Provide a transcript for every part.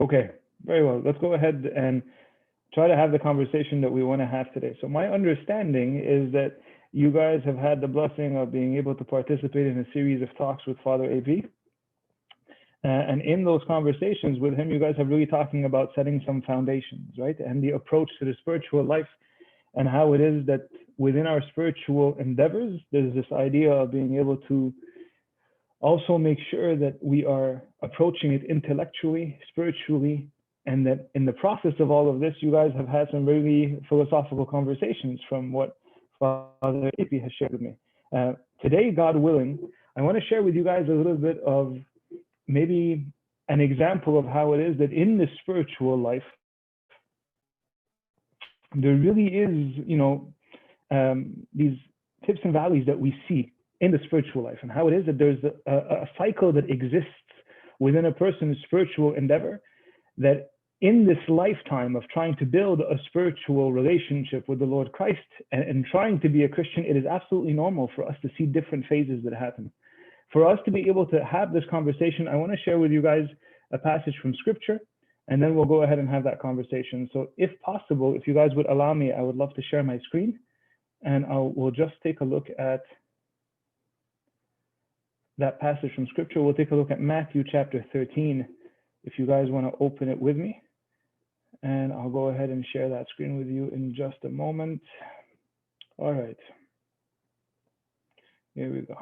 Okay, very well. Let's go ahead and try to have the conversation that we want to have today. So my understanding is that you guys have had the blessing of being able to participate in a series of talks with Father AP. And in those conversations with him, you guys have really talking about setting some foundations, right? And the approach to the spiritual life and how it is that within our spiritual endeavors, there's this idea of being able to also make sure that we are approaching it intellectually, spiritually, and that in the process of all of this, you guys have had some really philosophical conversations from what Father AP has shared with me. Today, God willing, I want to share with you guys a little bit of maybe an example of how it is that in the spiritual life, there really is, these tips and valleys that we see in the spiritual life, and how it is that there's a cycle that exists within a person's spiritual endeavor, that in this lifetime of trying to build a spiritual relationship with the Lord Christ and trying to be a Christian, it is absolutely normal for us to see different phases that happen. For us to be able to have this conversation, I want to share with you guys a passage from Scripture, and then we'll go ahead and have that conversation. So if possible, if you guys would allow me, I would love to share my screen, and we'll just take a look at that passage from Scripture. We'll take a look at Matthew chapter 13, if you guys want to open it with me. And I'll go ahead and share that screen with you in just a moment. All right. Here we go.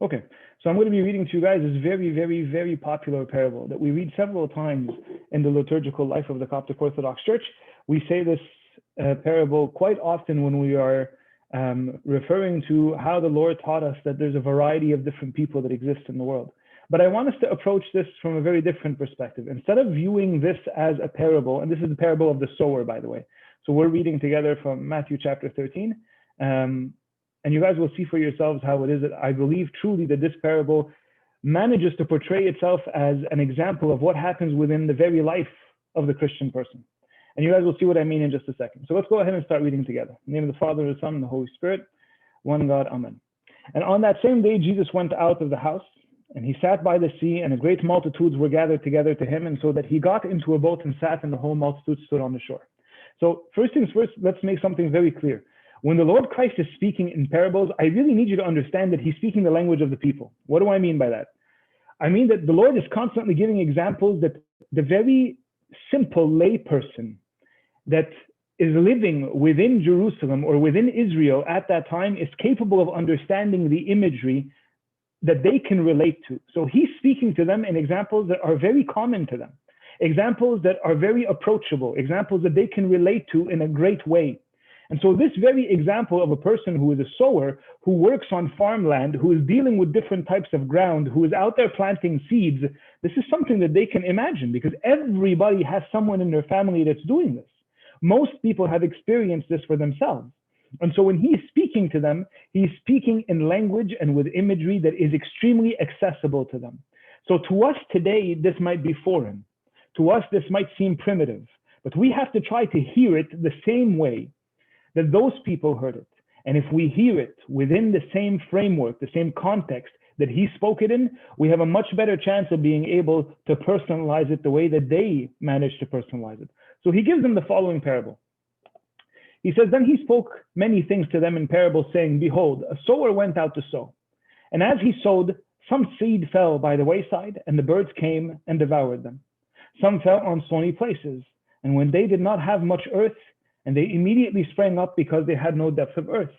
Okay, so I'm going to be reading to you guys this very, very, very popular parable that we read several times in the liturgical life of the Coptic Orthodox Church. We say this parable quite often when we are referring to how the Lord taught us that there's a variety of different people that exist in the world. But I want us to approach this from a very different perspective. Instead of viewing this as a parable, and this is the parable of the sower, by the way. So we're reading together from Matthew chapter 13. And you guys will see for yourselves how it is that I believe truly that this parable manages to portray itself as an example of what happens within the very life of the Christian person. And you guys will see what I mean in just a second. So let's go ahead and start reading together. In the name of the Father, the Son, and the Holy Spirit, one God, Amen. And on that same day, Jesus went out of the house, and he sat by the sea, and a great multitudes were gathered together to him, and so that he got into a boat and sat, and the whole multitude stood on the shore. So first things first, let's make something very clear. When the Lord Christ is speaking in parables, I really need you to understand that he's speaking the language of the people. What do I mean by that? I mean that the Lord is constantly giving examples that the very simple layperson that is living within Jerusalem or within Israel at that time is capable of understanding the imagery that they can relate to. So he's speaking to them in examples that are very common to them, examples that are very approachable, examples that they can relate to in a great way. And so this very example of a person who is a sower, who works on farmland, who is dealing with different types of ground, who is out there planting seeds, this is something that they can imagine because everybody has someone in their family that's doing this. Most people have experienced this for themselves. And so when he's speaking to them, he's speaking in language and with imagery that is extremely accessible to them. So to us today, this might be foreign. To us, this might seem primitive, but we have to try to hear it the same way that those people heard it. And if we hear it within the same framework, the same context that he spoke it in, we have a much better chance of being able to personalize it the way that they managed to personalize it. So he gives them the following parable. He says, then he spoke many things to them in parables, saying, behold, a sower went out to sow. And as he sowed, some seed fell by the wayside, and the birds came and devoured them. Some fell on stony places, and when they did not have much earth, and they immediately sprang up because they had no depth of earth.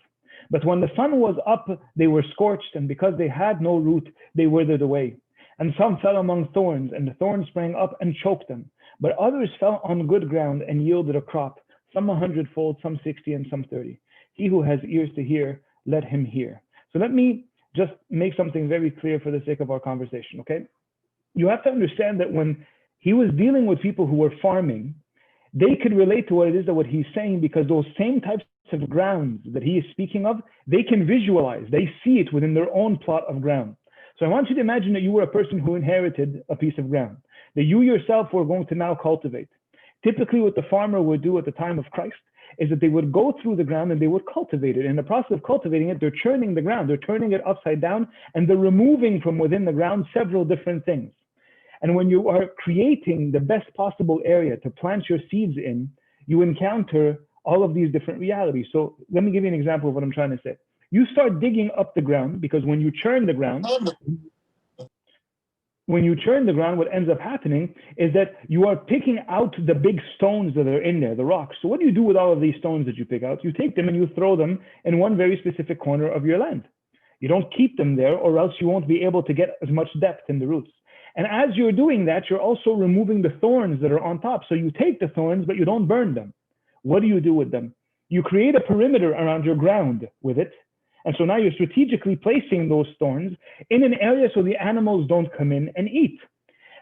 But when the sun was up, they were scorched, and because they had no root, they withered away. And some fell among thorns, and the thorns sprang up and choked them. But others fell on good ground and yielded a crop, some 100-fold, some 60, and some 30. He who has ears to hear, let him hear. So let me just make something very clear for the sake of our conversation, okay? You have to understand that when he was dealing with people who were farming, they could relate to what it is that what he's saying, because those same types of grounds that he is speaking of, they can visualize, they see it within their own plot of ground. So I want you to imagine that you were a person who inherited a piece of ground that you yourself were going to now cultivate. Typically what the farmer would do at the time of Christ is that they would go through the ground and they would cultivate it. In the process of cultivating it, they're churning the ground, they're turning it upside down, and they're removing from within the ground several different things. And when you are creating the best possible area to plant your seeds in, you encounter all of these different realities. So let me give you an example of what I'm trying to say. You start digging up the ground because when you churn the ground, what ends up happening is that you are picking out the big stones that are in there, the rocks. So what do you do with all of these stones that you pick out? You take them and you throw them in one very specific corner of your land. You don't keep them there, or else you won't be able to get as much depth in the roots. And as you're doing that, you're also removing the thorns that are on top. So you take the thorns, but you don't burn them. What do you do with them? You create a perimeter around your ground with it. And so now you're strategically placing those thorns in an area so the animals don't come in and eat.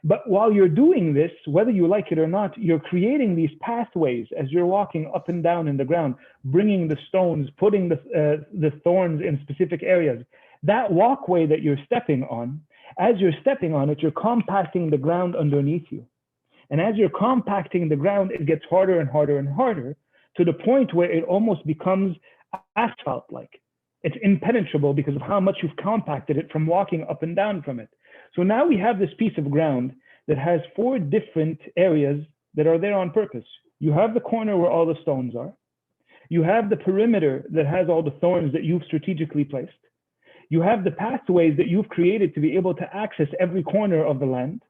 But while you're doing this, whether you like it or not, you're creating these pathways as you're walking up and down in the ground, bringing the stones, putting the thorns in specific areas. That walkway that you're stepping on, as you're stepping on it, you're compacting the ground underneath you. And as you're compacting the ground, it gets harder and harder and harder to the point where it almost becomes asphalt-like. It's impenetrable because of how much you've compacted it from walking up and down from it. So now we have this piece of ground that has 4 different areas that are there on purpose. You have the corner where all the stones are. You have the perimeter that has all the thorns that you've strategically placed. You have the pathways that you've created to be able to access every corner of the land.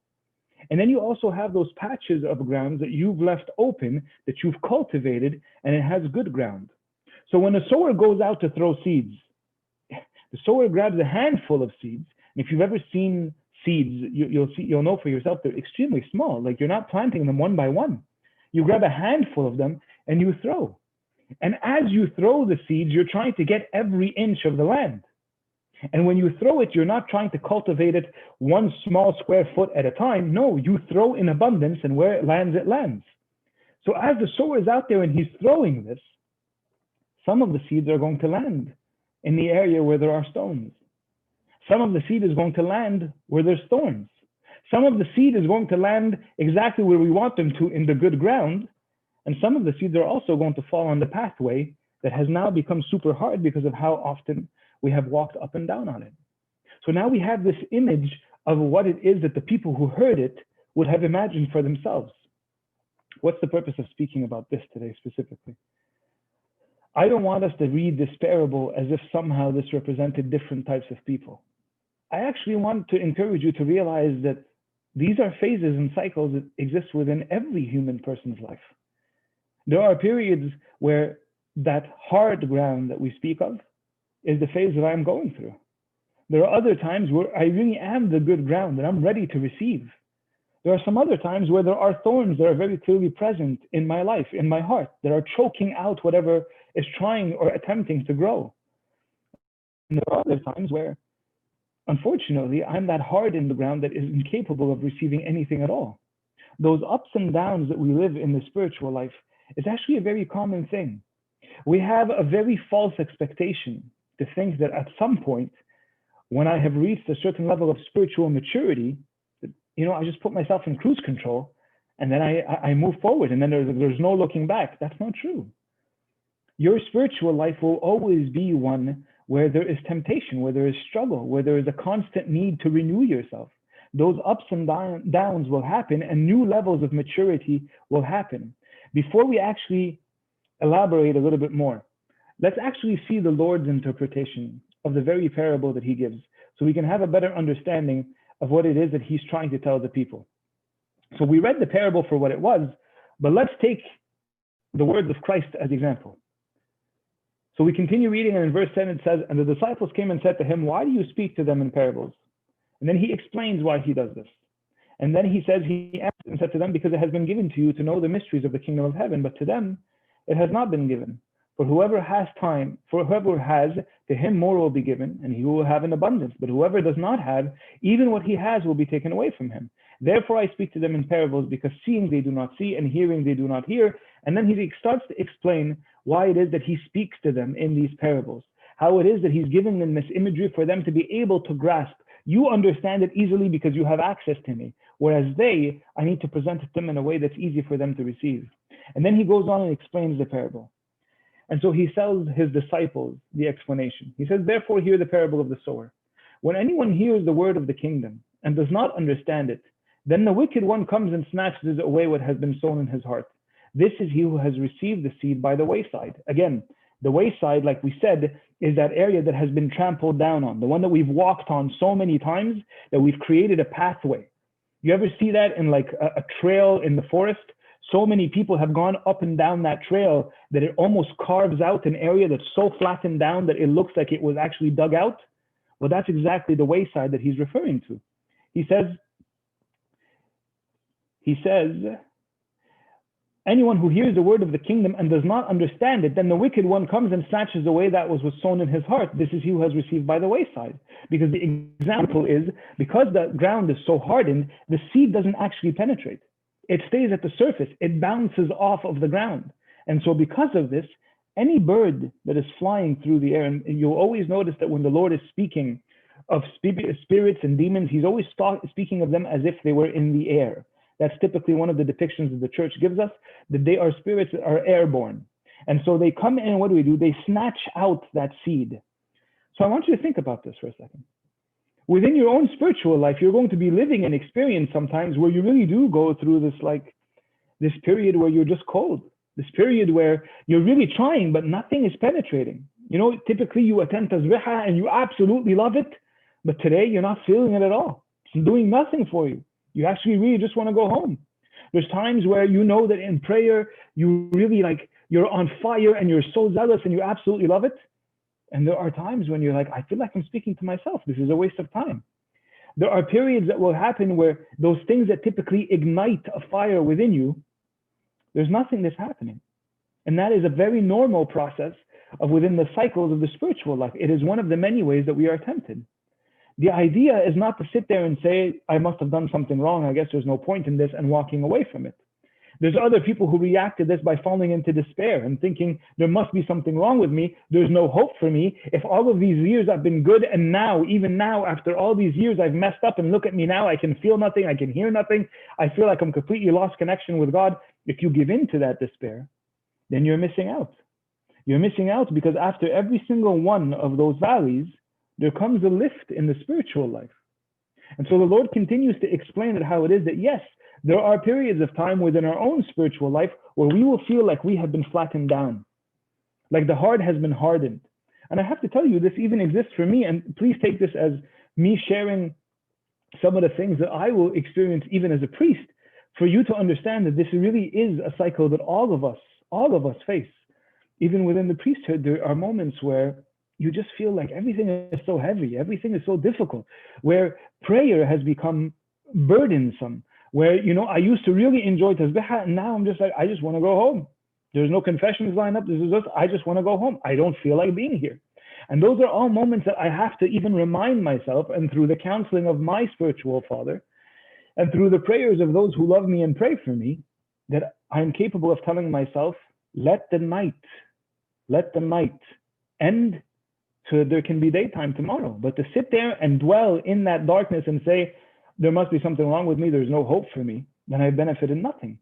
And then you also have those patches of ground that you've left open, that you've cultivated, and it has good ground. So when a sower goes out to throw seeds, the sower grabs a handful of seeds. And if you've ever seen seeds, you'll know for yourself they're extremely small. Like, you're not planting them one by one. You grab a handful of them and you throw. And as you throw the seeds, you're trying to get every inch of the land. And when you throw it, you're not trying to cultivate it 1 small square foot at a time. No, you throw in abundance, and where it lands, it lands. So as the sower is out there and he's throwing this, some of the seeds are going to land in the area where there are stones. Some of the seed is going to land where there's thorns. Some of the seed is going to land exactly where we want them to, in the good ground. And some of the seeds are also going to fall on the pathway that has now become super hard because of how often we have walked up and down on it. So now we have this image of what it is that the people who heard it would have imagined for themselves. What's the purpose of speaking about this today specifically? I don't want us to read this parable as if somehow this represented different types of people. I actually want to encourage you to realize that these are phases and cycles that exist within every human person's life. There are periods where that hard ground that we speak of is the phase that I'm going through. There are other times where I really am the good ground and I'm ready to receive. There are some other times where there are thorns that are very clearly present in my life, in my heart, that are choking out whatever is trying or attempting to grow. And there are other times where, unfortunately, I'm that hard in the ground that is incapable of receiving anything at all. Those ups and downs that we live in the spiritual life is actually a very common thing. We have a very false expectation to think that at some point, when I have reached a certain level of spiritual maturity, I just put myself in cruise control and then I move forward and then there's no looking back. That's not true. Your spiritual life will always be one where there is temptation, where there is struggle, where there is a constant need to renew yourself. Those ups and downs will happen and new levels of maturity will happen. Before we actually elaborate a little bit more, let's actually see the Lord's interpretation of the very parable that he gives so we can have a better understanding of what it is that he's trying to tell the people. So we read the parable for what it was, but let's take the words of Christ as example. So we continue reading, and in verse 7 it says, "And the disciples came and said to him, 'Why do you speak to them in parables?' And then he explains why he does this. And then he says, he answered and said to them, 'Because it has been given to you to know the mysteries of the kingdom of heaven, but to them it has not been given. For whoever has, to him more will be given, and he will have in abundance. But whoever does not have, even what he has will be taken away from him. Therefore I speak to them in parables, because seeing they do not see, and hearing they do not hear.'" And then he starts to explain why it is that he speaks to them in these parables, how it is that he's giving them this imagery for them to be able to grasp. You understand it easily because you have access to me, whereas I need to present it to them in a way that's easy for them to receive. And then he goes on and explains the parable. And so he tells his disciples the explanation. He says, "Therefore hear the parable of the sower. When anyone hears the word of the kingdom and does not understand it, Then the wicked one comes and snatches away what has been sown in his heart. This is he who has received the seed by the wayside. Again, the wayside, like we said, is that area that has been trampled down on, the one that we've walked on so many times that we've created a pathway. You ever see that in like a trail in the forest? So many people have gone up and down that trail that it almost carves out an area that's so flattened down that it looks like it was actually dug out. Well, that's exactly the wayside that he's referring to. He says, anyone who hears the word of the kingdom and does not understand it, then the wicked one comes and snatches away that was sown in his heart. This is he who has received by the wayside. Because the example is, because the ground is so hardened, the seed doesn't actually penetrate. It stays at the surface. It bounces off of the ground. And so because of this, any bird that is flying through the air, and you'll always notice that when the Lord is speaking of spirits and demons, he's always speaking of them as if they were in the air. That's typically one of the depictions that the church gives us, that they are spirits that are airborne. And so they come in, and what do? They snatch out that seed. So I want you to think about this for a second. Within your own spiritual life, you're going to be living an experience sometimes where you really do go through this period where you're just cold, this period where you're really trying, but nothing is penetrating. You know, typically you attend tasbihah and you absolutely love it, but today you're not feeling it at all. It's doing nothing for you. You actually really just want to go home. There's times where you know that in prayer, you really you're on fire and you're so zealous and you absolutely love it. And there are times when you're like, I feel like I'm speaking to myself. This is a waste of time. There are periods that will happen where those things that typically ignite a fire within you, there's nothing that's happening. And that is a very normal process of within the cycles of the spiritual life. It is one of the many ways that we are tempted. The idea is not to sit there and say, I must have done something wrong. I guess there's no point in this, and walking away from it. There's other people who react to this by falling into despair and thinking there must be something wrong with me. There's no hope for me. If all of these years I've been good, and now, even now, after all these years, I've messed up, and look at me now, I can feel nothing. I can hear nothing. I feel like I'm completely lost connection with God. If you give in to that despair, then you're missing out. You're missing out because after every single one of those valleys, there comes a lift in the spiritual life. And so the Lord continues to explain it how it is that, yes, there are periods of time within our own spiritual life where we will feel like we have been flattened down, like the heart has been hardened. And I have to tell you, this even exists for me. And please take this as me sharing some of the things that I will experience even as a priest, for you to understand that this really is a cycle that all of us face. Even within the priesthood, there are moments where you just feel like everything is so heavy, everything is so difficult, where prayer has become burdensome, where, you know, I used to really enjoy tasbihah, and now I'm just like, I just want to go home. There's no confessions lined up. This is just, I just want to go home. I don't feel like being here. And those are all moments that I have to even remind myself, and through the counseling of my spiritual father, and through the prayers of those who love me and pray for me, that I'm capable of telling myself, let the night end so there can be daytime tomorrow. But to sit there and dwell in that darkness and say, there must be something wrong with me, there's no hope for me, then I benefited nothing.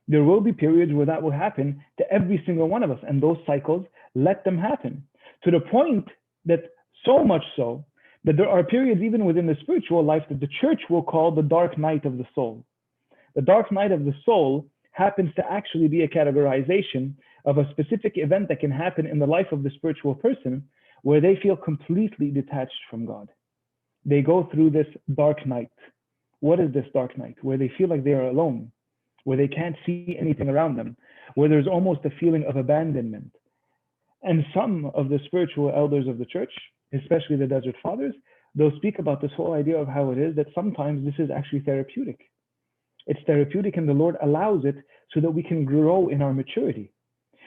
There will be periods where that will happen to every single one of us. And those cycles, let them happen. To the point that, so much so, that there are periods even within the spiritual life that the church will call the dark night of the soul. The dark night of the soul happens to actually be a categorization of a specific event that can happen in the life of the spiritual person where they feel completely detached from God. They go through this dark night. What is this dark night? Where they feel like they are alone, where they can't see anything around them, where there's almost a feeling of abandonment. And some of the spiritual elders of the church, especially the Desert Fathers, they'll speak about this whole idea of how it is that sometimes this is actually therapeutic. It's therapeutic, and the Lord allows it so that we can grow in our maturity.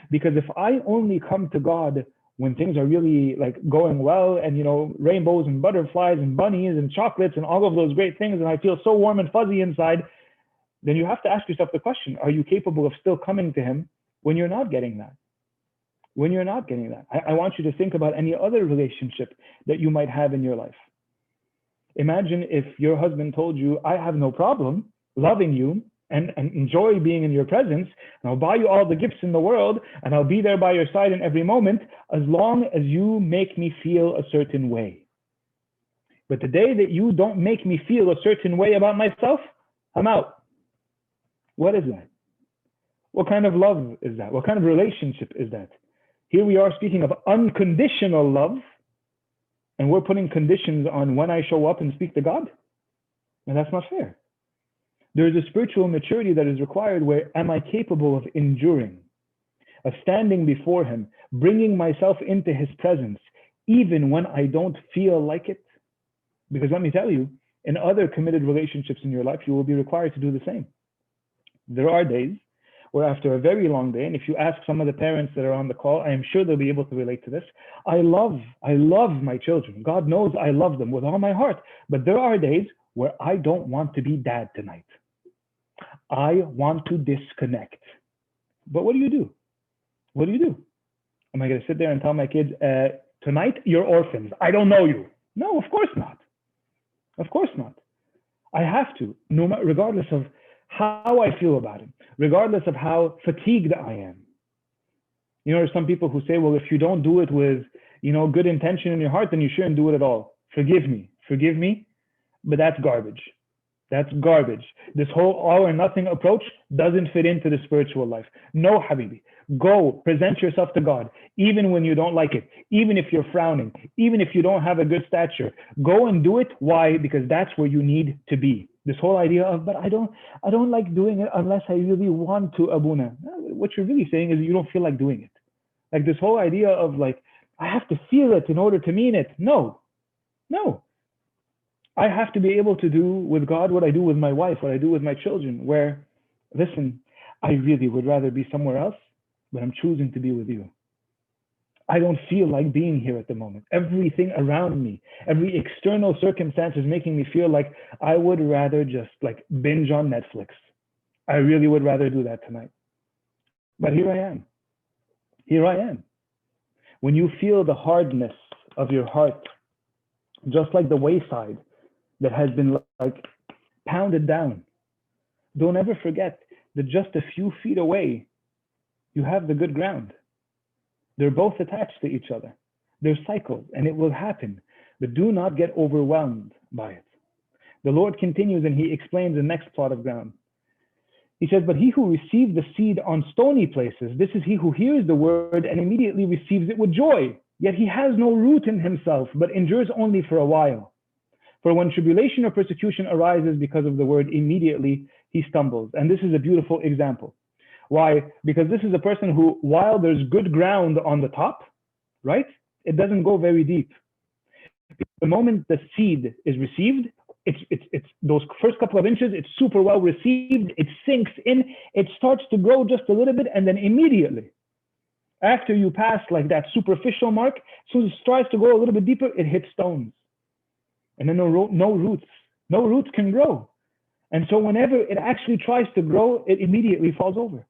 Because if I only come to God when things are really like going well, and, you know, rainbows and butterflies and bunnies and chocolates and all of those great things, and I feel so warm and fuzzy inside, then you have to ask yourself the question, are you capable of still coming to him when you're not getting that? When you're not getting that. I want you to think about any other relationship that you might have in your life. Imagine if your husband told you, I have no problem loving you and enjoy being in your presence, and I'll buy you all the gifts in the world, and I'll be there by your side in every moment, as long as you make me feel a certain way. But the day that you don't make me feel a certain way about myself, I'm out. What is that? What kind of love is that? What kind of relationship is that? Here we are speaking of unconditional love, and we're putting conditions on when I show up and speak to God? And that's not fair. There is a spiritual maturity that is required where am I capable of enduring, of standing before Him, bringing myself into His presence, even when I don't feel like it? Because let me tell you, in other committed relationships in your life, you will be required to do the same. There are days where after a very long day, and if you ask some of the parents that are on the call, I am sure they'll be able to relate to this. I love my children. God knows I love them with all my heart. But there are days where I don't want to be dad tonight. I want to disconnect. But what do you do? What do you do? Am I going to sit there and tell my kids, tonight you're orphans, I don't know you? No, of course not. Of course not. I have to, regardless of how I feel about it, regardless of how fatigued I am. You know, there's some people who say, well, if you don't do it with, good intention in your heart, then you shouldn't do it at all. Forgive me, but that's garbage. That's garbage. This whole all or nothing approach doesn't fit into the spiritual life. No, Habibi. Go present yourself to God, even when you don't like it, even if you're frowning, even if you don't have a good stature. Go and do it. Why? Because that's where you need to be. This whole idea of, but I don't like doing it unless I really want to, Abuna. What you're really saying is you don't feel like doing it. Like this whole idea of like, I have to feel it in order to mean it. No. I have to be able to do with God what I do with my wife, what I do with my children, where, listen, I really would rather be somewhere else, but I'm choosing to be with you. I don't feel like being here at the moment. Everything around me, every external circumstance is making me feel like I would rather just like binge on Netflix. I really would rather do that tonight. But here I am. Here I am. When you feel the hardness of your heart, just like the wayside that has been like pounded down, don't ever forget that just a few feet away, you have the good ground. They're both attached to each other. They're cycles, and it will happen, but do not get overwhelmed by it. The Lord continues and He explains the next plot of ground. He says, but he who received the seed on stony places, this is he who hears the word and immediately receives it with joy. Yet he has no root in himself, but endures only for a while. For when tribulation or persecution arises because of the word, immediately he stumbles. And this is a beautiful example. Why? Because this is a person who, while there's good ground on the top, right? It doesn't go very deep. The moment the seed is received, it's those first couple of inches, it's super well received, it sinks in, it starts to grow just a little bit, and then immediately, after you pass like that superficial mark, so it starts to go a little bit deeper, it hits stones. And then no roots can grow. And so whenever it actually tries to grow, it immediately falls over.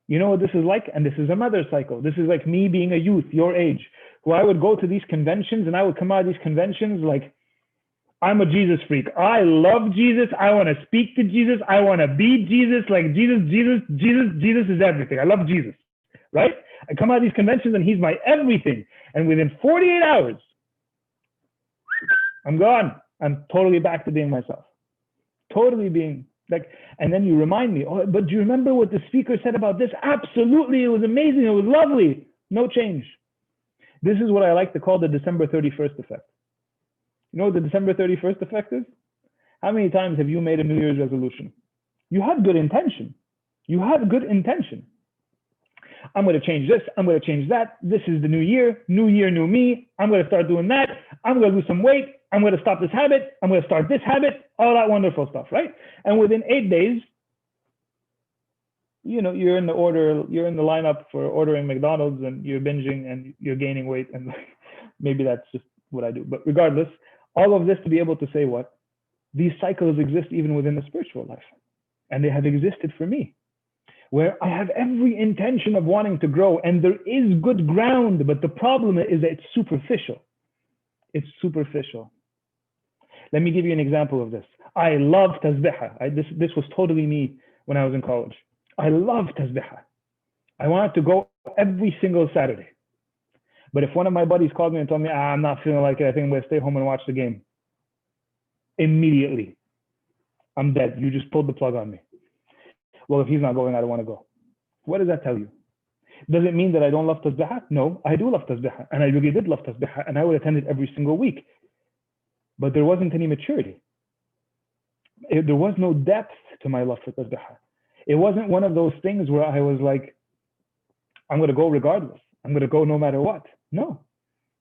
You know what this is like? And this is another cycle. This is like me being a youth, your age, who I would go to these conventions and I would come out of these conventions like, I'm a Jesus freak. I love Jesus. I want to speak to Jesus. I want to be Jesus. Like Jesus is everything. I love Jesus, right? I come out of these conventions and He's my everything. And within 48 hours, I'm gone. I'm totally back to being myself. Totally being like, and then you remind me, oh, but do you remember what the speaker said about this? Absolutely. It was amazing. It was lovely. No change. This is what I like to call the December 31st effect. You know what the December 31st effect is? How many times have you made a New Year's resolution? You have good intention. You have good intention. I'm going to change this. I'm going to change that. This is the new year, new me. I'm going to start doing that. I'm going to lose some weight. I'm going to stop this habit. I'm going to start this habit, all that wonderful stuff, right? And within 8 days, you know, you're in the lineup for ordering McDonald's and you're binging and you're gaining weight. And maybe that's just what I do. But regardless, all of this to be able to say what? These cycles exist even within the spiritual life. And they have existed for me, where I have every intention of wanting to grow and there is good ground, but the problem is that it's superficial. It's superficial. Let me give you an example of this. I love tasbihah. This was totally me when I was in college. I love tasbihah. I wanted to go every single Saturday. But if one of my buddies called me and told me, I'm not feeling like it, I think I'm going to stay home and watch the game. Immediately. I'm dead. You just pulled the plug on me. Well, if he's not going, I don't want to go. What does that tell you? Does it mean that I don't love tasbihah? No, I do love tasbihah, and I really did love tasbihah, and I would attend it every single week. But there wasn't any maturity. There was no depth to my love for tasbihah. It wasn't one of those things where I was like, I'm going to go regardless. I'm going to go no matter what. No,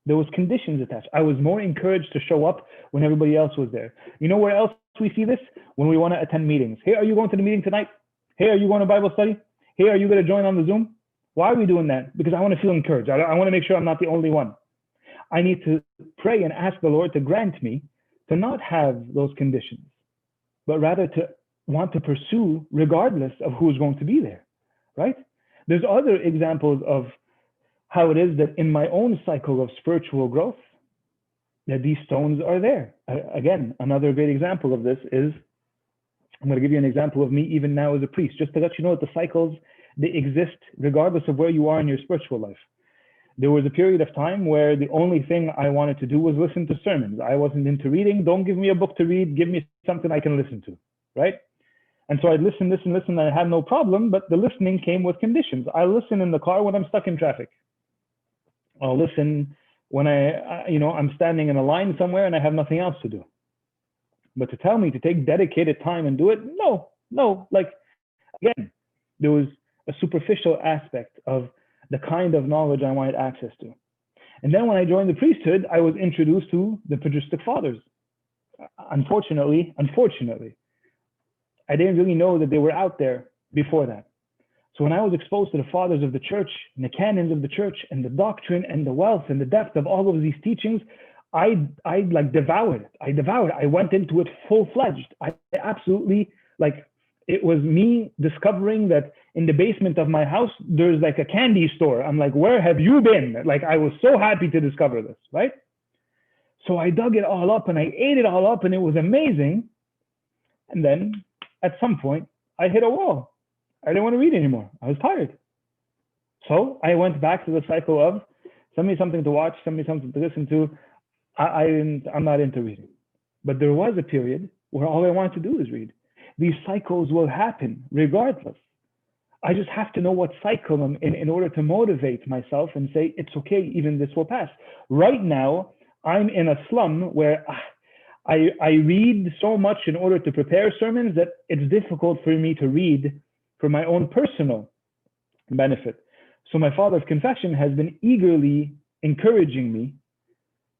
there was conditions attached. I was more encouraged to show up when everybody else was there. You know where else we see this? When we want to attend meetings. Hey, are you going to the meeting tonight? Hey, are you going to Bible study? Hey, are you going to join on the Zoom? Why are we doing that? Because I want to feel encouraged. I want to make sure I'm not the only one. I need to pray and ask the Lord to grant me to not have those conditions, but rather to want to pursue regardless of who's going to be there, right? There's other examples of how it is that in my own cycle of spiritual growth, that these stones are there. Again, another great example of this is, I'm going to give you an example of me even now as a priest, just to let you know that the cycles, they exist regardless of where you are in your spiritual life. There was a period of time where the only thing I wanted to do was listen to sermons. I wasn't into reading. Don't give me a book to read. Give me something I can listen to, right? And so I'd listen, and I had no problem, but the listening came with conditions. I listen in the car when I'm stuck in traffic. I'll listen when I'm standing in a line somewhere and I have nothing else to do. But to tell me to take dedicated time and do it, no. Like, again, there was a superficial aspect of the kind of knowledge I wanted access to. And then when I joined the priesthood, I was introduced to the patristic fathers. Unfortunately, I didn't really know that they were out there before that. So when I was exposed to the fathers of the church and the canons of the church and the doctrine and the wealth and the depth of all of these teachings, I like devoured it. I went into it full-fledged. I absolutely, like, it was me discovering that in the basement of my house, there's like a candy store. I'm like, where have you been? Like, I was so happy to discover this, right? So I dug it all up and I ate it all up and it was amazing. And then at some point, I hit a wall. I didn't want to read anymore. I was tired. So I went back to the cycle of send me something to watch, send me something to listen to. I'm not into reading. But there was a period where all I wanted to do is read. These cycles will happen regardless. I just have to know what cycle I'm in order to motivate myself and say, it's okay, even this will pass. Right now, I'm in a slum where I read so much in order to prepare sermons that it's difficult for me to read for my own personal benefit. So my father of confession has been eagerly encouraging me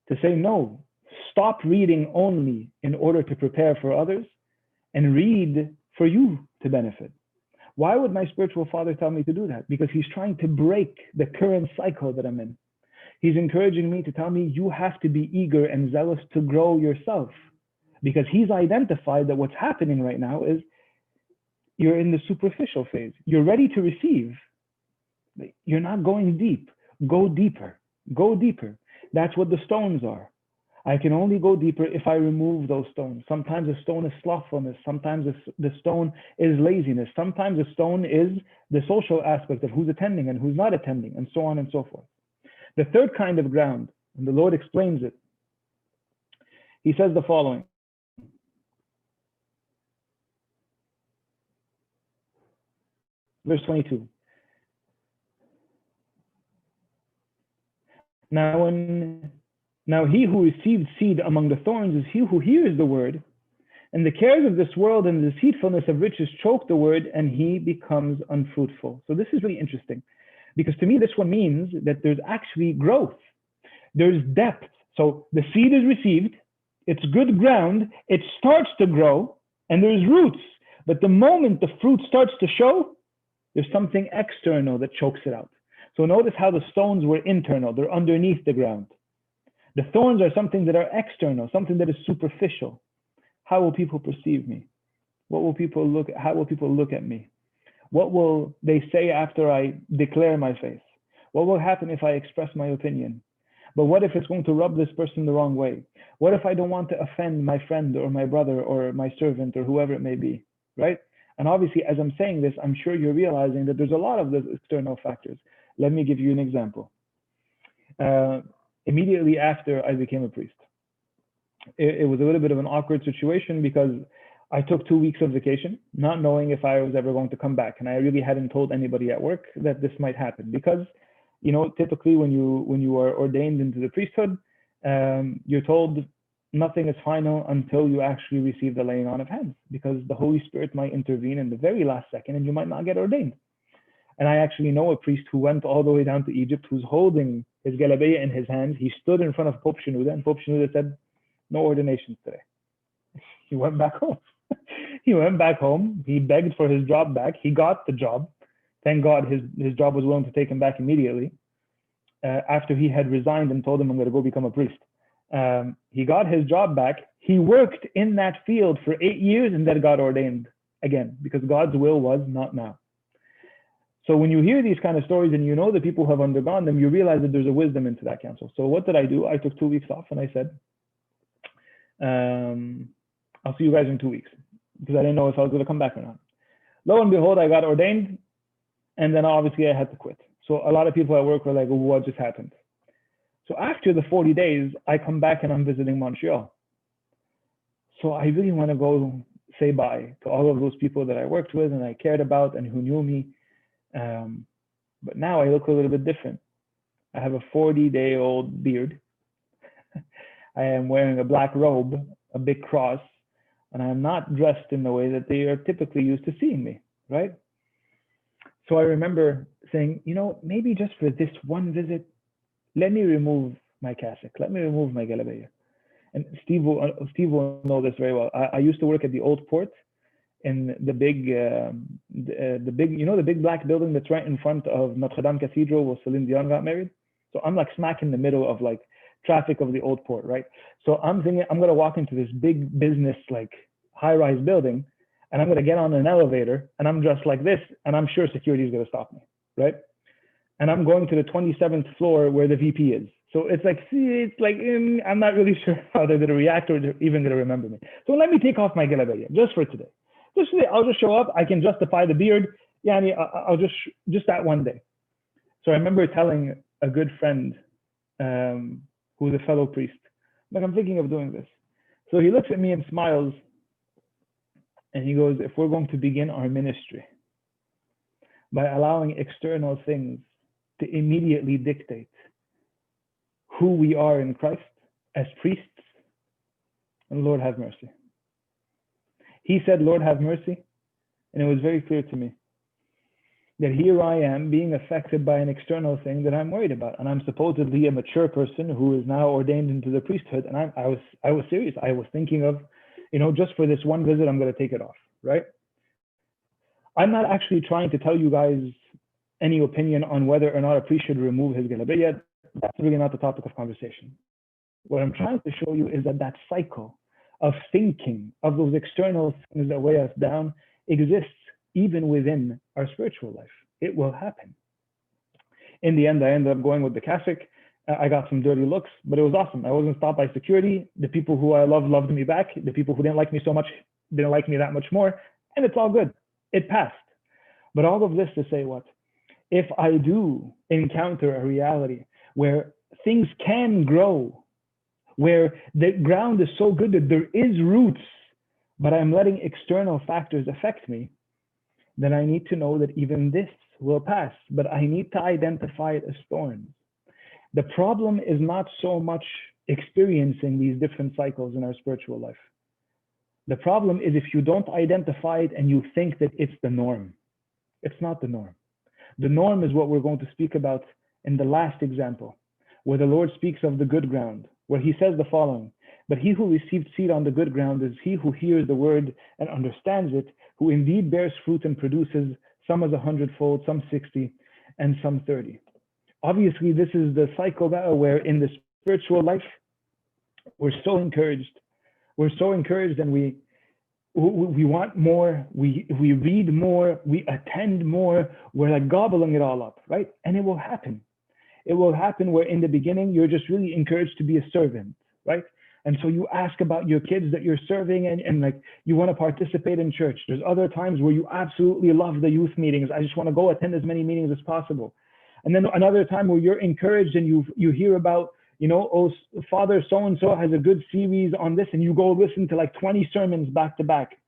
to say, no, stop reading only in order to prepare for others and read for you to benefit. Why would my spiritual father tell me to do that? Because he's trying to break the current cycle that I'm in. He's encouraging me to tell me you have to be eager and zealous to grow yourself, because he's identified that what's happening right now is you're in the superficial phase. You're ready to receive. You're not going deep. Go deeper. Go deeper. That's what the stones are. I can only go deeper if I remove those stones. Sometimes a stone is slothfulness. Sometimes the stone is laziness. Sometimes a stone is the social aspect of who's attending and who's not attending, and so on and so forth. The third kind of ground, and the Lord explains it, he says the following. Verse 22. Now he who receives seed among the thorns is he who hears the word, and the cares of this world and the deceitfulness of riches choke the word, and he becomes unfruitful. So this is really interesting, because to me this one means that there's actually growth. There's depth. So the seed is received, it's good ground, it starts to grow, and there's roots. But the moment the fruit starts to show, there's something external that chokes it out. So notice how the stones were internal, they're underneath the ground. The thorns are something that are external, something that is superficial. How will people perceive me? What will people look at? How will people look at me? What will they say after I declare my faith? What will happen if I express my opinion? But what if it's going to rub this person the wrong way? What if I don't want to offend my friend or my brother or my servant or whoever it may be, right? And obviously, as I'm saying this, I'm sure you're realizing that there's a lot of those external factors. Let me give you an example. Immediately after I became a priest, it was a little bit of an awkward situation because I took 2 weeks of vacation, not knowing if I was ever going to come back. And I really hadn't told anybody at work that this might happen because, typically when you are ordained into the priesthood, you're told nothing is final until you actually receive the laying on of hands, because the Holy Spirit might intervene in the very last second and you might not get ordained. And I actually know a priest who went all the way down to Egypt, who's holding his galabeya in his hand. He stood in front of Pope Shenouda, and Pope Shenouda said, "No ordinations today." He went back home. He went back home. He begged for his job back. He got the job. Thank God his job was willing to take him back immediately after he had resigned and told him, "I'm going to go become a priest." He got his job back. He worked in that field for 8 years and then got ordained again, because God's will was not now. So when you hear these kind of stories and you know the people who have undergone them, you realize that there's a wisdom into that counsel. So what did I do? I took 2 weeks off and I said, I'll see you guys in 2 weeks, because I didn't know if I was going to come back or not. Lo and behold, I got ordained, and then obviously I had to quit. So a lot of people at work were like, "Oh, what just happened?" So after the 40 days, I come back and I'm visiting Montreal. So I really want to go say bye to all of those people that I worked with and I cared about and who knew me. But now I look a little bit different. I have a 40-day-old beard. I am wearing a black robe, a big cross, and I am not dressed in the way that they are typically used to seeing me, right? So I remember saying, maybe just for this one visit, let me remove my cassock, let me remove my galabeya. And Steve will know this very well. I used to work at the Old Port in the big, the big black building that's right in front of Notre Dame Cathedral where Celine Dion got married. So I'm like smack in the middle of like traffic of the Old Port, right? So I'm thinking I'm gonna walk into this big business like high-rise building, and I'm gonna get on an elevator, and I'm dressed like this, and I'm sure security is gonna stop me, right? And I'm going to the 27th floor where the VP is. So it's like, I'm not really sure how they're gonna react or they're even gonna remember me. So let me take off my galabeya just for today. Just today, I'll just show up. I can justify the beard. Yeah, I'll just that one day. So I remember telling a good friend who's a fellow priest, like, I'm thinking of doing this. So he looks at me and smiles, and he goes, "If we're going to begin our ministry by allowing external things to immediately dictate who we are in Christ as priests, and Lord have mercy." He said, "Lord have mercy," and it was very clear to me that here I am being affected by an external thing that I'm worried about. And I'm supposedly a mature person who is now ordained into the priesthood. And I was serious. I was thinking of, just for this one visit, I'm going to take it off, right? I'm not actually trying to tell you guys any opinion on whether or not a priest should remove his galabeya. That's really not the topic of conversation. What I'm trying to show you is that cycle of thinking, of those external things that weigh us down, exists even within our spiritual life. It will happen. In the end, I ended up going with the cassock. I got some dirty looks, but it was awesome. I wasn't stopped by security. The people who I loved me back. The people who didn't like me so much didn't like me that much more. And it's all good. It passed. But all of this to say what? If I do encounter a reality where things can grow, where the ground is so good that there is roots, but I'm letting external factors affect me, then I need to know that even this will pass, but I need to identify it as thorns. The problem is not so much experiencing these different cycles in our spiritual life. The problem is if you don't identify it and you think that it's the norm. It's not the norm. The norm is what we're going to speak about in the last example, where the Lord speaks of the good ground, where he says the following: "But he who received seed on the good ground is he who hears the word and understands it, who indeed bears fruit and produces, some as 100-fold, some 60, and some 30. Obviously, this is the cycle where in the spiritual life, we're so encouraged. We're so encouraged, and we want more, we read more, we attend more, we're like gobbling it all up, right? And it will happen. It will happen where in the beginning, you're just really encouraged to be a servant, right? And so you ask about your kids that you're serving and like you want to participate in church. There's other times where you absolutely love the youth meetings. I just want to go attend as many meetings as possible. And then another time where you're encouraged and you hear about, oh, Father so-and-so has a good series on this, and you go listen to like 20 sermons back to back.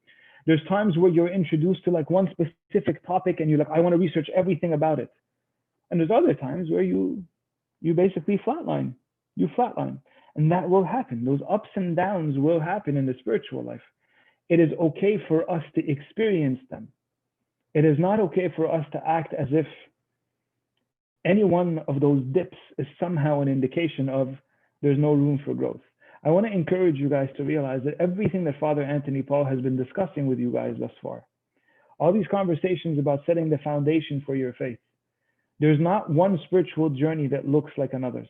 There's times where you're introduced to like one specific topic and you're like, I want to research everything about it. And there's other times where you basically flatline. You flatline. And that will happen. Those ups and downs will happen in the spiritual life. It is okay for us to experience them. It is not okay for us to act as if any one of those dips is somehow an indication of there's no room for growth. I want to encourage you guys to realize that everything that Father Anthony Paul has been discussing with you guys thus far, all these conversations about setting the foundation for your faith, there's not one spiritual journey that looks like another's.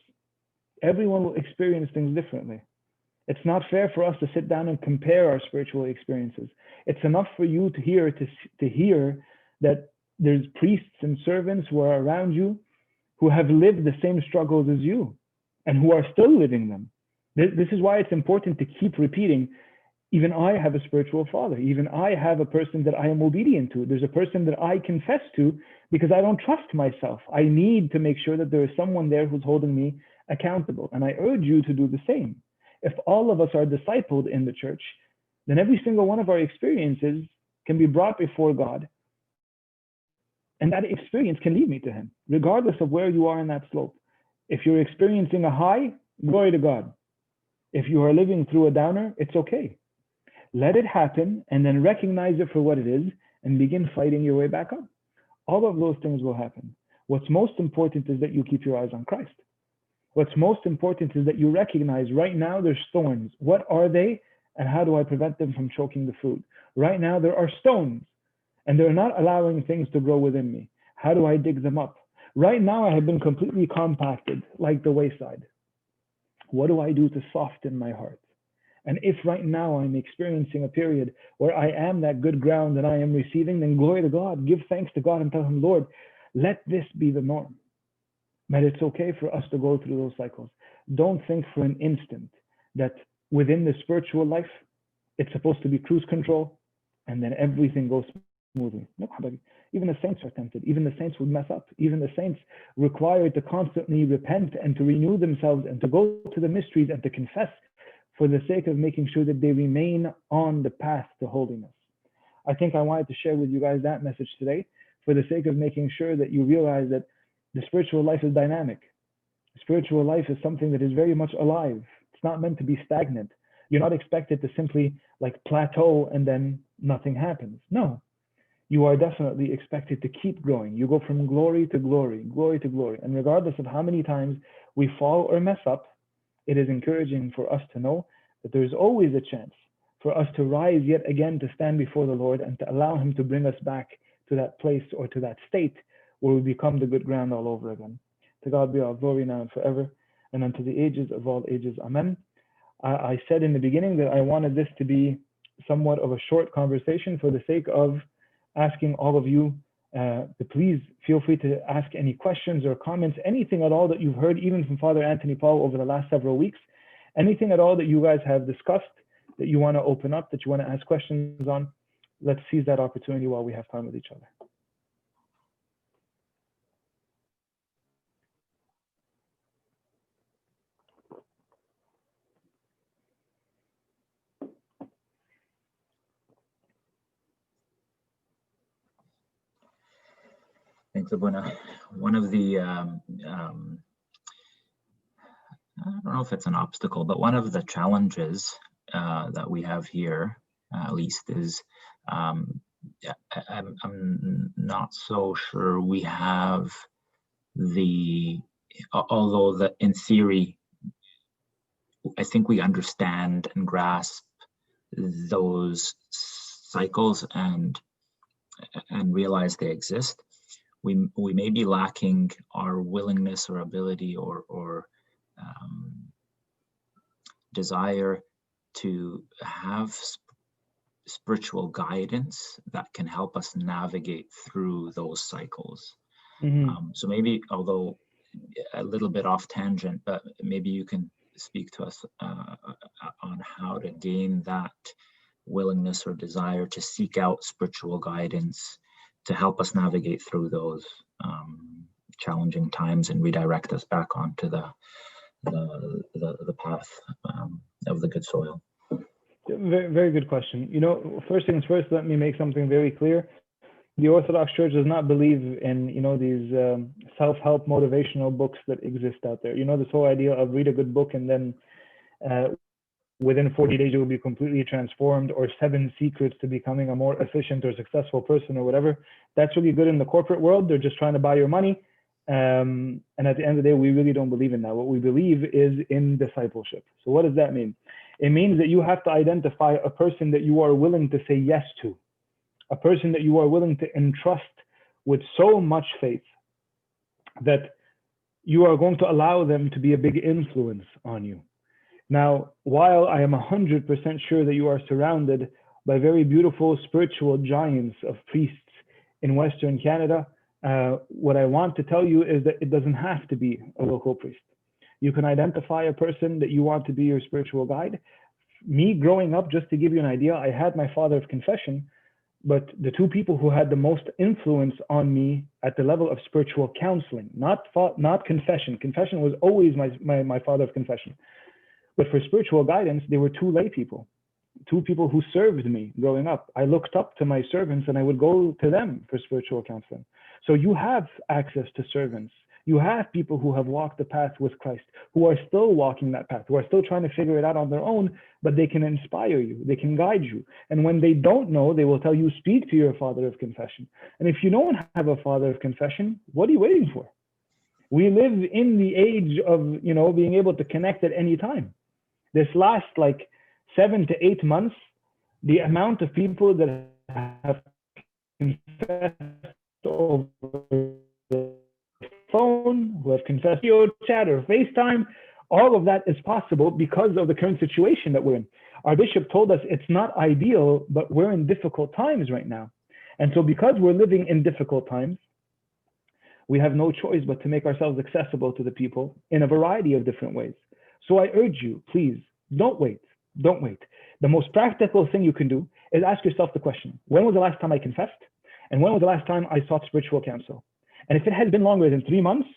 Everyone will experience things differently. It's not fair for us to sit down and compare our spiritual experiences. It's enough for you to hear that there's priests and servants who are around you who have lived the same struggles as you and who are still living them. This is why it's important to keep repeating, even I have a spiritual father. Even I have a person that I am obedient to. There's a person that I confess to because I don't trust myself. I need to make sure that there is someone there who's holding me accountable. And I urge you to do the same. If all of us are discipled in the church, then every single one of our experiences can be brought before God. And that experience can lead me to him, regardless of where you are in that slope. If you're experiencing a high, glory to God. If you are living through a downer, it's okay. Let it happen and then recognize it for what it is and begin fighting your way back up. All of those things will happen. What's most important is that you keep your eyes on Christ. What's most important is that you recognize right now there's thorns. What are they? And how do I prevent them from choking the fruit? Right now there are stones and they're not allowing things to grow within me. How do I dig them up? Right now I have been completely compacted like the wayside. What do I do to soften my heart? And if right now I'm experiencing a period where I am that good ground that I am receiving, then glory to God, give thanks to God and tell him, Lord, let this be the norm. But it's okay for us to go through those cycles. Don't think for an instant that within the spiritual life, it's supposed to be cruise control and then everything goes smoothly. No, even the saints are tempted. Even the saints would mess up. Even the saints required to constantly repent and to renew themselves and to go to the mysteries and to confess for the sake of making sure that they remain on the path to holiness. I think I wanted to share with you guys that message today for the sake of making sure that you realize that the spiritual life is dynamic. Spiritual life is something that is very much alive. It's not meant to be stagnant. You're not expected to simply like plateau and then nothing happens. No, you are definitely expected to keep growing. You go from glory to glory, glory to glory. And regardless of how many times we fall or mess up, it is encouraging for us to know that there is always a chance for us to rise yet again to stand before the Lord and to allow him to bring us back to that place or to that state where we become the good ground all over again. To God be all glory now and forever, and unto the ages of all ages. Amen. I said in the beginning that I wanted this to be somewhat of a short conversation for the sake of asking all of you to please feel free to ask any questions or comments, anything at all that you've heard, even from Father Anthony Paul over the last several weeks, anything at all that you guys have discussed that you want to open up, that you want to ask questions on. Let's seize that opportunity while we have time with each other. Thanks, Abuna. One of the, I don't know if it's an obstacle, but one of the challenges that we have here, at least, is I'm not so sure we have although in theory, I think we understand and grasp those cycles and realize they exist. We may be lacking our willingness or ability or desire to have spiritual guidance that can help us navigate through those cycles. Mm-hmm. So maybe, although a little bit off tangent, but maybe you can speak to us on how to gain that willingness or desire to seek out spiritual guidance to help us navigate through those challenging times and redirect us back onto the path of the good soil. Very, very good question. First things first, let me make something very clear. The Orthodox Church does not believe in, these self-help motivational books that exist out there. This whole idea of read a good book and then uh, within 40 days you will be completely transformed, or 7 secrets to becoming a more efficient or successful person or whatever. That's really good in the corporate world. They're just trying to buy your money. And at the end of the day, we really don't believe in that. What we believe is in discipleship. So what does that mean? It means that you have to identify a person that you are willing to say yes to, a person that you are willing to entrust with so much faith that you are going to allow them to be a big influence on you. Now, while I am 100% sure that you are surrounded by very beautiful spiritual giants of priests in Western Canada, what I want to tell you is that it doesn't have to be a local priest. You can identify a person that you want to be your spiritual guide. Me growing up, just to give you an idea, I had my father of confession, but the two people who had the most influence on me at the level of spiritual counseling, not confession. Confession was always my father of confession. But for spiritual guidance, they were two lay people, two people who served me growing up. I looked up to my servants and I would go to them for spiritual counseling. So you have access to servants. You have people who have walked the path with Christ, who are still walking that path, who are still trying to figure it out on their own, but they can inspire you, they can guide you. And when they don't know, they will tell you, speak to your father of confession. And if you don't have a father of confession, what are you waiting for? We live in the age of, being able to connect at any time. This last 7 to 8 months, the amount of people that have confessed over the phone, who have confessed video chat or FaceTime, all of that is possible because of the current situation that we're in. Our bishop told us it's not ideal, but we're in difficult times right now. And so because we're living in difficult times, we have no choice but to make ourselves accessible to the people in a variety of different ways. So I urge you, please, don't wait. Don't wait. The most practical thing you can do is ask yourself the question, when was the last time I confessed? And when was the last time I sought spiritual counsel? And if it has been longer than 3 months,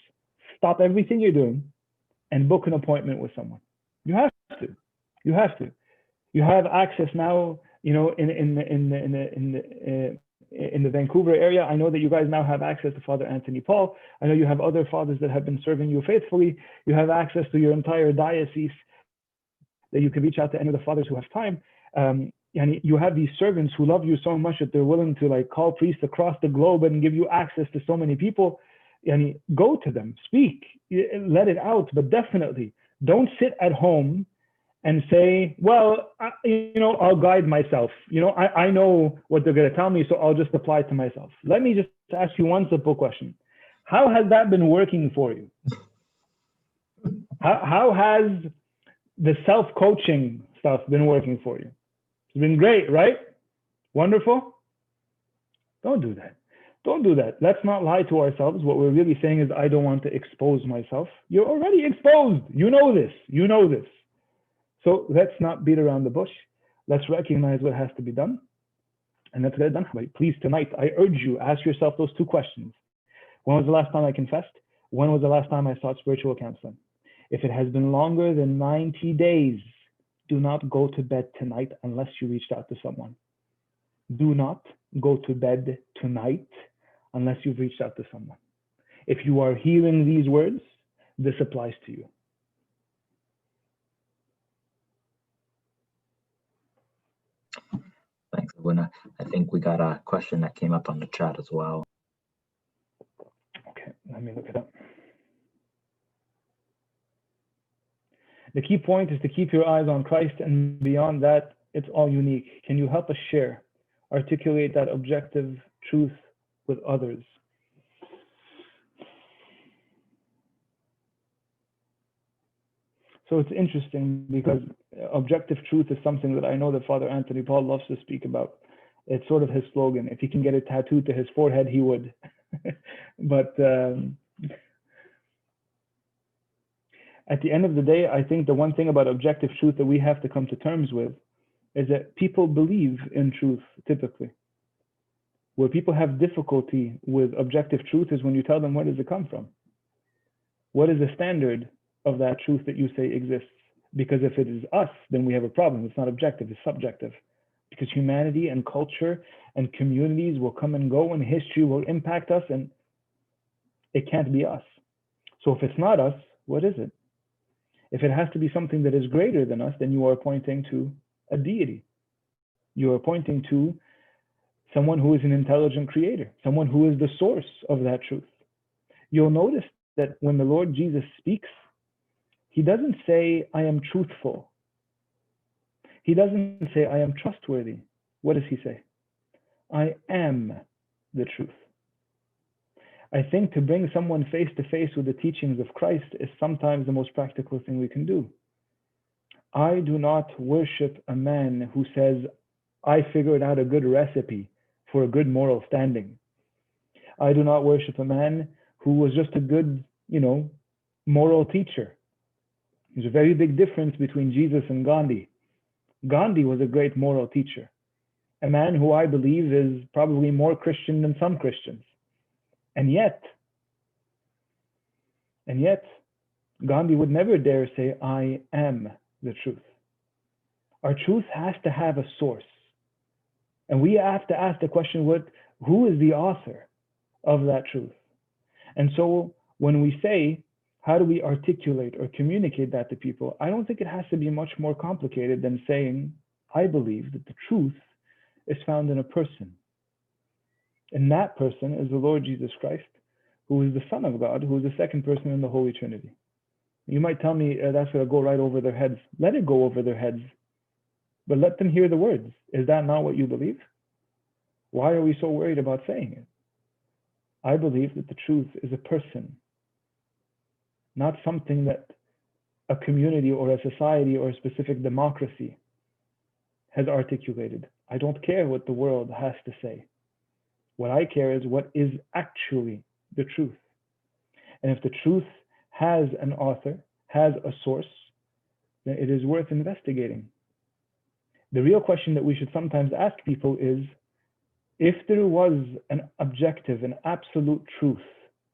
stop everything you're doing and book an appointment with someone. You have to. You have to. You have access now, in the Vancouver area. I know that you guys now have access to Father Anthony Paul. I know you have other fathers that have been serving you faithfully. You have access to your entire diocese that you can reach out to any of the fathers who have time. And you have these servants who love you so much that they're willing to call priests across the globe and give you access to so many people. And go to them, speak, let it out, but definitely don't sit at home and say, well, I'll guide myself. I know what they're going to tell me, so I'll just apply it to myself. Let me just ask you one simple question. How has that been working for you? How has the self-coaching stuff been working for you? It's been great, right? Wonderful? Don't do that. Don't do that. Let's not lie to ourselves. What we're really saying is, I don't want to expose myself. You're already exposed. You know this. You know this. So let's not beat around the bush. Let's recognize what has to be done. And let's get it done. Please, tonight, I urge you, ask yourself those two questions. When was the last time I confessed? When was the last time I sought spiritual counseling? If it has been longer than 90 days, do not go to bed tonight unless you reached out to someone. Do not go to bed tonight unless you've reached out to someone. If you are hearing these words, this applies to you. Thanks, Abuna. I think we got a question that came up on the chat as well. Okay, let me look it up. The key point is to keep your eyes on Christ, and beyond that, it's all unique. Can you help us share, articulate that objective truth with others? So it's interesting because objective truth is something that I know that Father Anthony Paul loves to speak about. It's sort of his slogan. If he can get it tattooed to his forehead, he would. But at the end of the day, I think the one thing about objective truth that we have to come to terms with is that people believe in truth typically. Where people have difficulty with objective truth is when you tell them, where does it come from? What is the standard of that truth that you say exists? Because if it is us, then we have a problem. It's not objective, it's subjective. Because humanity and culture and communities will come and go, and history will impact us, and it can't be us. So if it's not us, what is it? If it has to be something that is greater than us, then you are pointing to a deity. You are pointing to someone who is an intelligent creator, someone who is the source of that truth. You'll notice that when the Lord Jesus speaks, he doesn't say, I am truthful. He doesn't say, I am trustworthy. What does he say? I am the truth. I think to bring someone face to face with the teachings of Christ is sometimes the most practical thing we can do. I do not worship a man who says, I figured out a good recipe for a good moral standing. I do not worship a man who was just a good, moral teacher. There's a very big difference between Jesus and Gandhi. Gandhi was a great moral teacher, a man who I believe is probably more Christian than some Christians. And yet, Gandhi would never dare say, I am the truth. Our truth has to have a source. And we have to ask the question, who is the author of that truth? And so when we say, how do we articulate or communicate that to people? I don't think it has to be much more complicated than saying, I believe that the truth is found in a person. And that person is the Lord Jesus Christ, who is the Son of God, who is the second person in the Holy Trinity. You might tell me that's going to go right over their heads. Let it go over their heads, but let them hear the words. Is that not what you believe? Why are we so worried about saying it? I believe that the truth is a person, not something that a community or a society or a specific democracy has articulated. I don't care what the world has to say. What I care is what is actually the truth. And if the truth has an author, has a source, then it is worth investigating. The real question that we should sometimes ask people is, if there was an objective, an absolute truth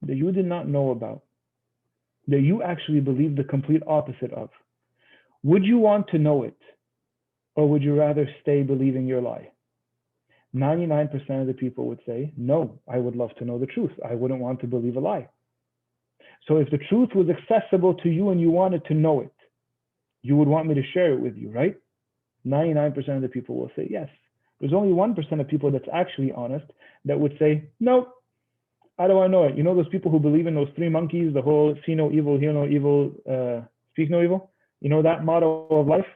that you did not know about, that you actually believe the complete opposite of, would you want to know it? Or would you rather stay believing your lie? 99% of the people would say, no, I would love to know the truth. I wouldn't want to believe a lie. So if the truth was accessible to you and you wanted to know it, you would want me to share it with you, right? 99% of the people will say yes. There's only 1% of people that's actually honest that would say, no, I don't want to know it. You know those people who believe in those three monkeys, the whole see no evil, hear no evil, speak no evil? You know that motto of life?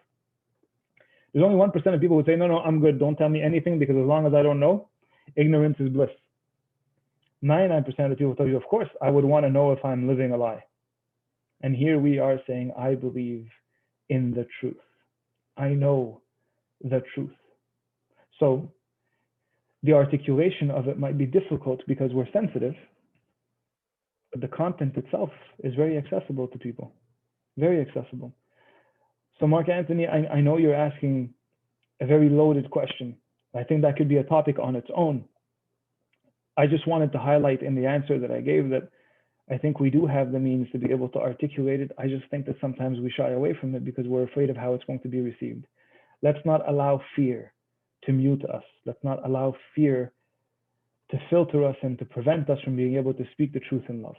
There's only 1% of people who say, no, I'm good. Don't tell me anything, because as long as I don't know, ignorance is bliss. 99% of the people tell you, of course, I would want to know if I'm living a lie. And here we are saying, I believe in the truth. I know the truth. So the articulation of it might be difficult because we're sensitive, but the content itself is very accessible to people, very accessible. So Mark Anthony, I know you're asking a very loaded question. I think that could be a topic on its own. I just wanted to highlight in the answer that I gave that I think we do have the means to be able to articulate it. I just think that sometimes we shy away from it because we're afraid of how it's going to be received. Let's not allow fear to mute us. Let's not allow fear to filter us and to prevent us from being able to speak the truth in love.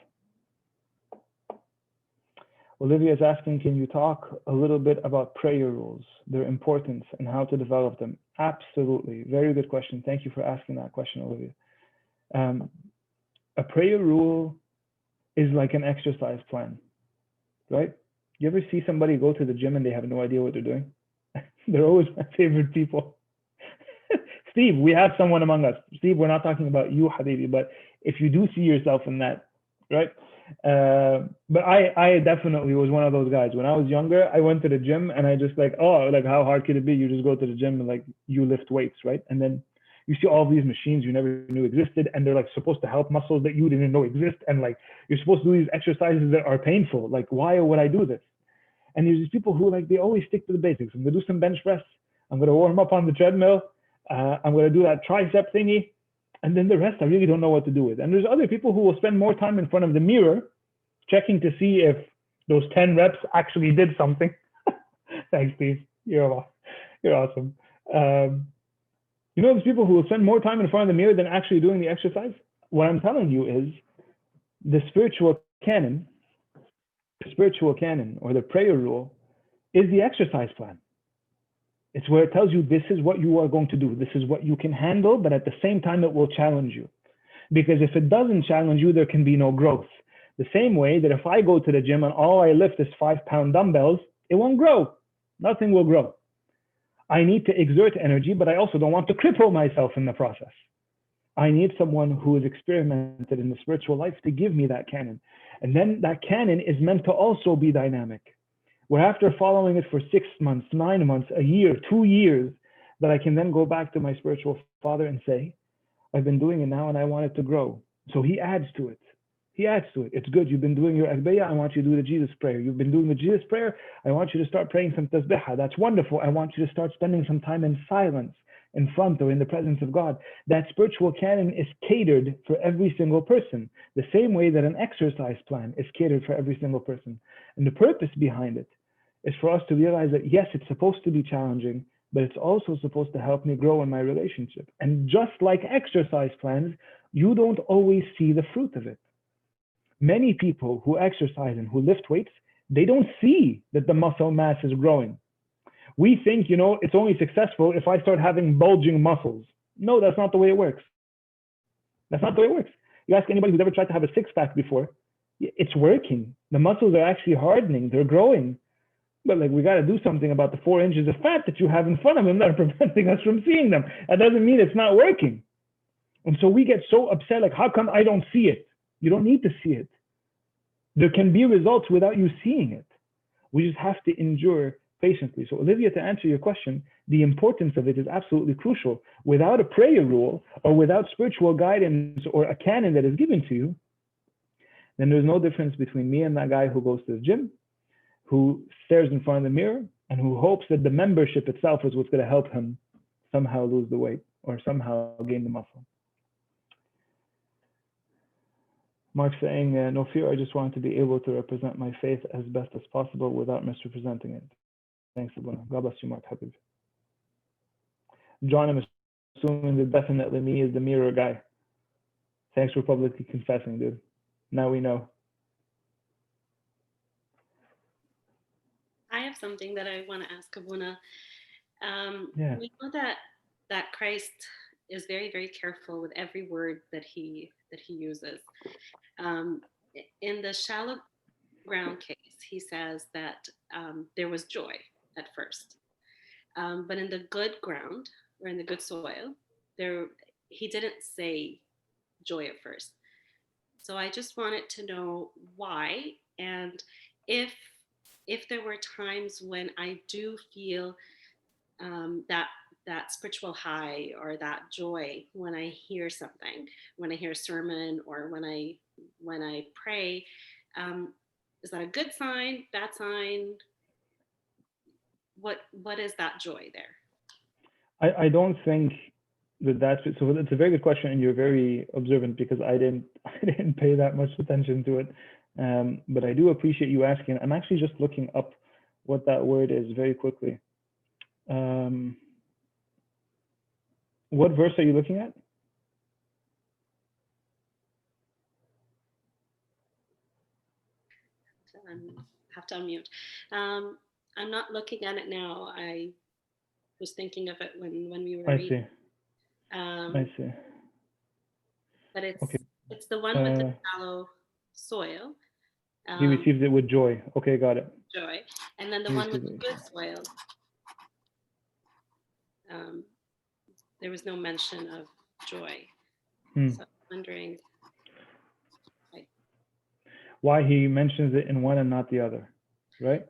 Olivia is asking, can you talk a little bit about prayer rules, their importance, and how to develop them? Absolutely. Very good question. Thank you for asking that question, Olivia. A prayer rule is like an exercise plan, right? You ever see somebody go to the gym and they have no idea what they're doing? They're always my favorite people. Steve, we have someone among us. Steve, we're not talking about you, Habibi, but if you do see yourself in that, right? But I definitely was one of those guys. When I was younger, I went to the gym and I just how hard could it be? You just go to the gym and you lift weights, right? And then you see all these machines you never knew existed, and they're supposed to help muscles that you didn't know exist. And you're supposed to do these exercises that are painful. Why would I do this? And there's these people who they always stick to the basics. I'm gonna do some bench press. I'm gonna warm up on the treadmill. I'm gonna do that tricep thingy. And then the rest, I really don't know what to do with. And there's other people who will spend more time in front of the mirror checking to see if those 10 reps actually did something Thanks, Steve. You're awesome. Um, those people who will spend more time in front of the mirror than actually doing the exercise? What I'm telling you is the spiritual canon or the prayer rule is the exercise plan. It's where it tells you this is what you are going to do. This is what you can handle, but at the same time, it will challenge you. Because if it doesn't challenge you, there can be no growth. The same way that if I go to the gym and all I lift is 5-pound dumbbells, it won't grow. Nothing will grow. I need to exert energy, but I also don't want to cripple myself in the process. I need someone who has experimented in the spiritual life to give me that canon. And then that canon is meant to also be dynamic. Where after following it for 6 months, 9 months, a year, 2 years, that I can then go back to my spiritual father and say, I've been doing it now and I want it to grow. So he adds to it. It's good. You've been doing your Akbiyah. I want you to do the Jesus prayer. You've been doing the Jesus prayer. I want you to start praying some tasbihah. That's wonderful. I want you to start spending some time in silence, in front or in the presence of God. That spiritual canon is catered for every single person, the same way that an exercise plan is catered for every single person. And the purpose behind it is for us to realize that, yes, it's supposed to be challenging, but it's also supposed to help me grow in my relationship. And just like exercise plans, you don't always see the fruit of it. Many people who exercise and who lift weights, they don't see that the muscle mass is growing. We think, it's only successful if I start having bulging muscles. No, that's not the way it works. That's not the way it works. You ask anybody who's ever tried to have a six-pack before, it's working. The muscles are actually hardening. They're growing. But we got to do something about the 4 inches of fat that you have in front of them that are preventing us from seeing them. That doesn't mean it's not working. And so we get so upset, how come I don't see it? You don't need to see it. There can be results without you seeing it. We just have to endure patiently. So Olivia, to answer your question, the importance of it is absolutely crucial. Without a prayer rule or without spiritual guidance or a canon that is given to you, then there's no difference between me and that guy who goes to the gym, who stares in front of the mirror, and who hopes that the membership itself is what's going to help him somehow lose the weight or somehow gain the muscle. Mark saying, no fear, I just want to be able to represent my faith as best as possible without misrepresenting it. Thanks, Abuna. God bless you, Mark. Habib. John, I'm assuming that definitely me is the mirror guy. Thanks for publicly confessing, dude. Now we know. I have something that I want to ask Abuna. Yeah. We know that Christ is very, very careful with every word that he uses. In the shallow ground case, he says that there was joy at first, but in the good ground or in the good soil, he didn't say joy at first. So I just wanted to know why, and if there were times when I do feel that spiritual high or that joy when I hear something, when I hear a sermon or when I pray, is that a good sign, bad sign? What is that joy there? I don't think that's so. It's a very good question, and you're very observant because I didn't pay that much attention to it. But I do appreciate you asking. I'm actually just looking up what that word is very quickly. What verse are you looking at? Have to unmute. I'm not looking at it now. I was thinking of it when we were reading. I see. But it's okay. It's the one with the shallow soil. He receives it with joy. Okay, got it. Joy. And then the one with the good soil, there was no mention of joy. So I'm wondering why he mentions it in one and not the other, right?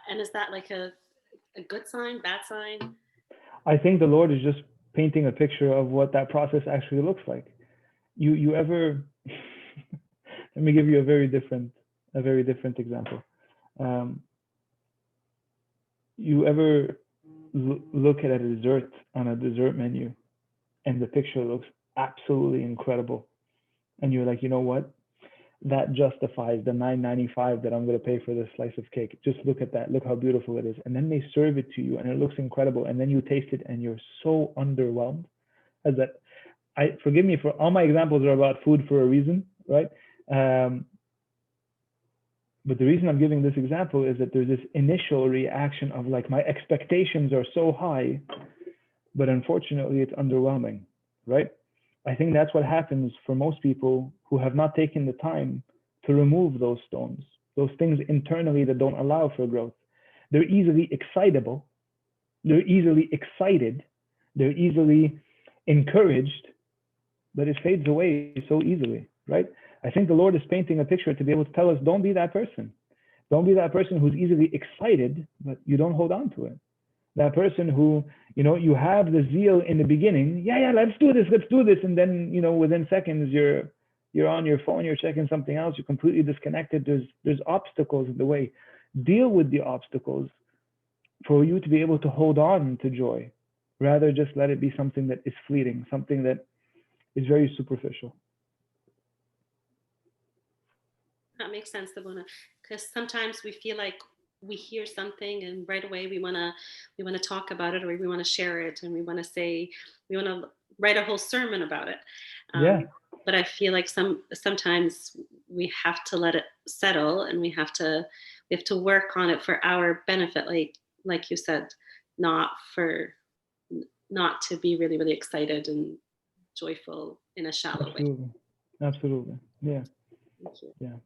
And is that like a good sign, bad sign? I think the Lord is just painting a picture of what that process actually looks like. You ever let me give you a very different example. You ever look at a dessert on a dessert menu and the picture looks absolutely incredible, and you're like, you know what, that justifies the $9.95 that I'm going to pay for this slice of cake. Just look at that. Look how beautiful it is. And then they serve it to you and it looks incredible. And then you taste it and you're so underwhelmed. As that, forgive me for all my examples are about food for a reason, right? But the reason I'm giving this example is that there's this initial reaction of like, my expectations are so high, but unfortunately it's underwhelming, right? I think that's what happens for most people who have not taken the time to remove those stones, those things internally that don't allow for growth. They're easily excitable, they're easily excited, they're easily encouraged, but it fades away so easily, right? I think the Lord is painting a picture to be able to tell us, don't be that person. Don't be that person who's easily excited, but you don't hold on to it. That person who, you have the zeal in the beginning. Yeah, let's do this. And then, within seconds, you're on your phone, you're checking something else, you're completely disconnected. There's obstacles in the way. Deal with the obstacles for you to be able to hold on to joy. Rather just let it be something that is fleeting, something that is very superficial. That makes sense, Abuna, because sometimes we feel like we hear something and right away we want to talk about it, or we want to share it, and we want to write a whole sermon about it. But I feel like sometimes we have to let it settle, and we have to work on it for our benefit, like you said, not to be really, really excited and joyful in a shallow way. Absolutely. Yeah. Thank you. Yeah.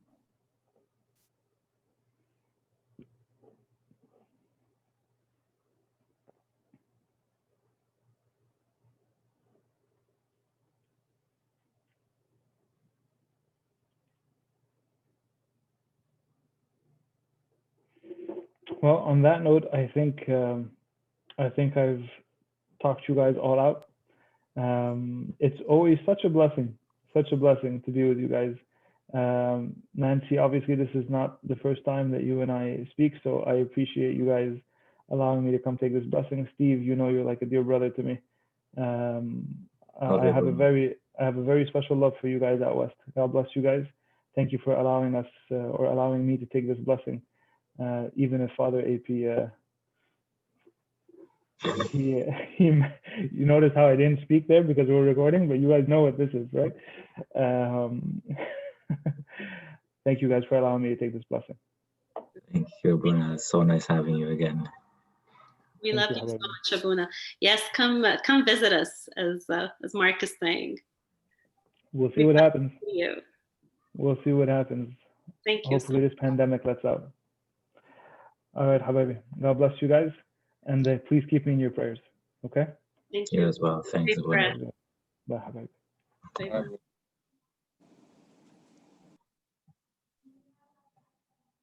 Well, on that note, I think I've talked you guys all out. It's always such a blessing to be with you guys. Nancy, obviously this is not the first time that you and I speak, so I appreciate you guys allowing me to come take this blessing. Steve, you're like a dear brother to me. I have a very special love for you guys out west. God bless you guys. Thank you for allowing us or allowing me to take this blessing. Even if Father AP, you notice how I didn't speak there because we're recording, but you guys know what this is, right? Thank you guys for allowing me to take this blessing. Thank you, Abuna. It's so nice having you again. We love you so much, Abuna. Yes, come visit us, as Mark is saying. We'll see what happens. We'll see what happens. Thank you. Hopefully this pandemic lets out. All right, Habibi. God bless you guys. And please keep me in your prayers. Okay? Thank you. You as well. Thanks, Abuna. Bye, Habibi. Bye.